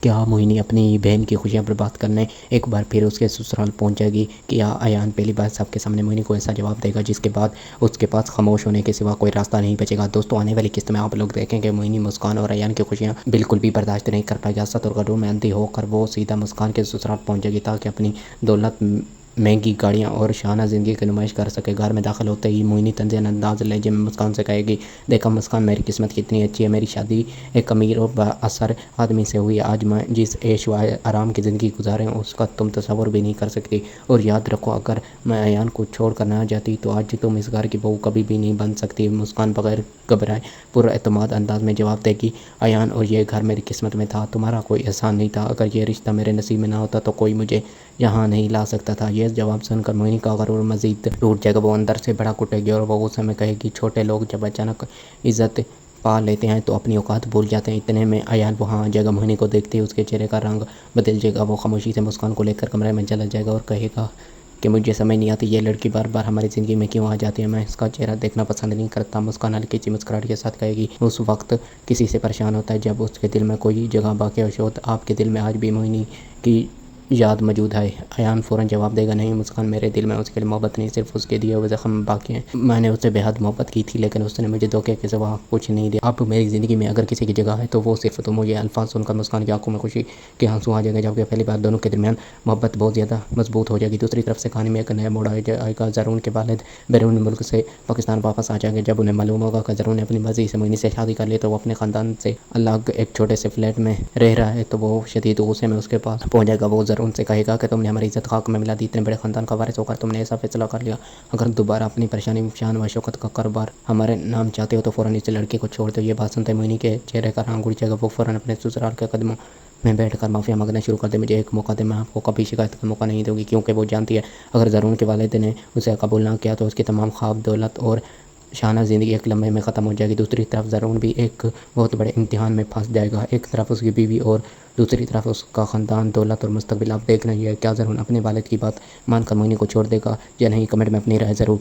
کیا موہنی اپنی بہن کی خوشیاں برباد کرنے ایک بار پھر اس کے سسرال پہنچ جائے گی؟ کیا ایان پہلی بار سب کے سامنے موہنی کو ایسا جواب دے گا جس کے بعد اس کے پاس خاموش ہونے کے سوا کوئی راستہ نہیں بچے گا؟ دوستو، آنے والی قسط میں آپ لوگ دیکھیں کہ موہنی مسکان اور ایان کی خوشیاں بالکل بھی برداشت نہیں کر پائے گی۔ حسرت اور غرور میں اندھی ہو کر وہ سیدھا مسکان کے سسرال پہنچ جائے گی تاکہ اپنی دولت، مہنگی گاڑیاں اور شاہانہ زندگی کی نمائش کر سکے۔ گھر میں داخل ہوتے ہی موہنی طنز انداز لہجے میں مسکان سے کہے گی، دیکھا مسکان، میری قسمت کتنی اچھی ہے، میری شادی ایک امیر اور با اثر آدمی سے ہوئی ہے۔ آج میں جس عیش و آرام کی زندگی گزار رہا ہوں اس کا تم تصور بھی نہیں کر سکتی، اور یاد رکھو اگر میں ایان کو چھوڑ کر نہ جاتی تو آج تم اس گھر کی بہو کبھی بھی نہیں بن سکتی۔ مسکان بغیر گھبرائے پر اعتماد انداز میں جواب دے گی، ایان، اور یہ گھر میری قسمت میں تھا، تمہارا کوئی احسان نہیں تھا، اگر یہ رشتہ میرے نصیب میں نہ ہوتا تو کوئی مجھے یہاں نہیں لا سکتا تھا۔ یہ جواب سن کر موہنی کا غرور مزید ٹوٹ جائے گا، وہ اندر سے بڑا کٹے گی اور وہ غصے میں کہے گی، چھوٹے لوگ جب اچانک عزت پا لیتے ہیں تو اپنی اوقات بھول جاتے ہیں۔ اتنے میں ایان وہاں آ جائے گا، موہنی کو دیکھتے ہی اس کے چہرے کا رنگ بدل جائے گا، وہ خاموشی سے مسکان کو لے کر کمرے میں چلا جائے گا اور کہے گا کہ مجھے سمجھ نہیں آتی یہ لڑکی بار بار ہماری زندگی میں کیوں آ جاتی ہے، میں اس کا چہرہ دیکھنا پسند نہیں کرتا۔ مسکان ہلکی سی مسکراہٹ کے ساتھ کہے گی، اس وقت کسی سے پریشان ہوتا ہے جب اس کے دل میں کوئی جگہ باقی ہو، شاید آپ کے دل میں آج بھی موہنی کی یاد موجود ہے۔ ایان فوراً جواب دے گا، نہیں مسکان، میرے دل میں اس کے لیے محبت نہیں، صرف اس کے دیے ہوئے زخم باقی ہیں۔ میں نے اس سے بے حد محبت کی تھی لیکن اس نے مجھے دھوکے کے سوا کچھ نہیں دیا۔ اب میری زندگی میں اگر کسی کی جگہ ہے تو وہ صرف تم ہو۔ یہ الفاظ سن کر مسکان کی آنکھوں میں خوشی کے آنسو آ جائیں گے، جبکہ پہلی بار دونوں کے درمیان محبت بہت زیادہ مضبوط ہو جائے گی۔ دوسری طرف سے کہانی میں ایک نیا موڑ آئے گا۔ زرون کے والد بیرون ملک سے پاکستان واپس آ جائیں گے۔ جب انہیں معلوم ہوگا کہ زرون نے اپنی مرضی سے موہنی سے شادی کر لی تو وہ اپنے خاندان سے الگ ایک چھوٹے سے فلیٹ میں رہ رہا ہے تو وہ شدید غصے میں اس کے پاس پہنچ جائے گا۔ وہ زرون سے کہے گا کہ تم نے ہماری عزت خاک میں ملا دی، اتنے بڑے خاندان کا وارث ہو کر تم نے ایسا فیصلہ کر لیا، اگر دوبارہ اپنی پریشانی، شان و شوکت کا کاروبار ہمارے نام چاہتے ہو تو فوراً اس لڑکے کو چھوڑ دو۔ یہ بات سنتے موہنی کے چہرے کا رنگ اڑ جائے گا، وہ فوراً اپنے سسرال کے قدموں میں بیٹھ کر معافیاں مانگنا شروع کر دے، مجھے ایک موقع دے، میں آپ کو کبھی شکایت کا موقع نہیں دوں گی، کیونکہ وہ جانتی ہے اگر زرون کے والد نے اسے قبول نہ کیا تو اس کی تمام خواب، دولت اور شانہ زندگی ایک لمحے میں ختم ہو جائے گی۔ دوسری طرف زرون بھی ایک بہت بڑے امتحان میں پھنس جائے گا، ایک طرف اس کی بیوی اور دوسری طرف اس کا خاندان، دولت اور مستقبل۔ آپ دیکھ رہے ہیں کیا زرون اپنے والد کی بات مان کر موہنی کو چھوڑ دے گا یا نہیں؟ کمنٹ میں اپنی رائے ضرور